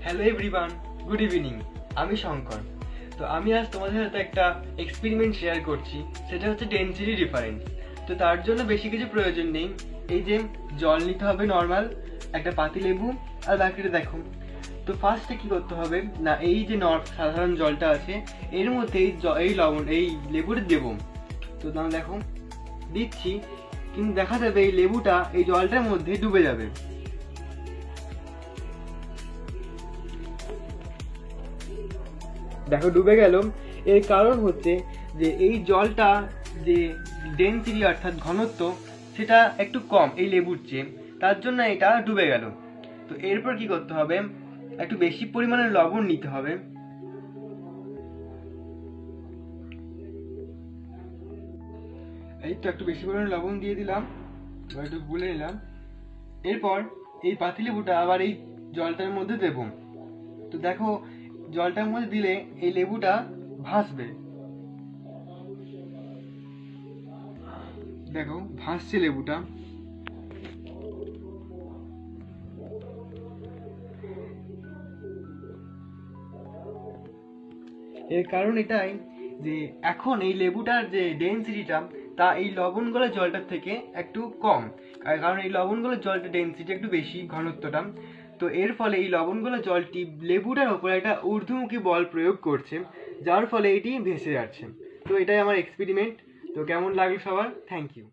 Hello everyone, good evening. আমি শঙ্কর। তো আমি আজ তোমাদের সাথে একটা এক্সপেরিমেন্ট শেয়ার করছি, সেটা হচ্ছে ডেনসিটি ডিফারেন্স। তো তার জন্য বেশি কিছু প্রয়োজন নেই। এই যে জল নিতে হবে নর্মাল, একটা পাতিলেবু, আর বাকিটা দেখো। তো ফার্স্টে কি করতে হবে না, এই যে সাধারণ জলটা আছে এর মধ্যে এই লবণ এই লেবুটা দেবো। তো তাহলে দেখো দিচ্ছি, কিন্তু দেখা যাবে এই লেবুটা এই জলটার মধ্যে ডুবে যাবে। দেখো ডুবে গেল। এর কারণ হচ্ছে যে এই জলটা যে ডেনসিটি অর্থাৎ ঘনত্ব সেটা একটু কম এই লেবুর চেয়ে, তার জন্য এটা ডুবে গেল। তো এরপর কি করতে হবে, একটু বেশি পরিমাণে লবণ নিতে হবে। এই তো একটু বেশি পরিমাণে লবণ দিয়ে দিলাম, এবার একটু গুলে নিলাম। এরপর এই পাতিলেবুটা আবার এই জলটার মধ্যে দেব। তো দেখো জলটার মধ্যে দিলে এই লেবুটা ভাসবে। দেখো ভাসছে লেবুটা। এর কারণ এটাই যে এখন এই লেবুটার যে ডেনসিটিটা তা এই লবণগুলো জলটার থেকে একটু কম, কারণ এই লবণগুলো জলটা ডেনসিটি একটু বেশি ঘনত্বটা। তো এর ফলে এই লবণগুলো জলটি লেবুটার উপরে একটা ঊর্ধ্বমুখী বল প্রয়োগ করছে, যার ফলে এটি ভেসে যাচ্ছে। তো এটাই আমার এক্সপেরিমেন্ট। তো কেমন লাগলো সবার? Thank you.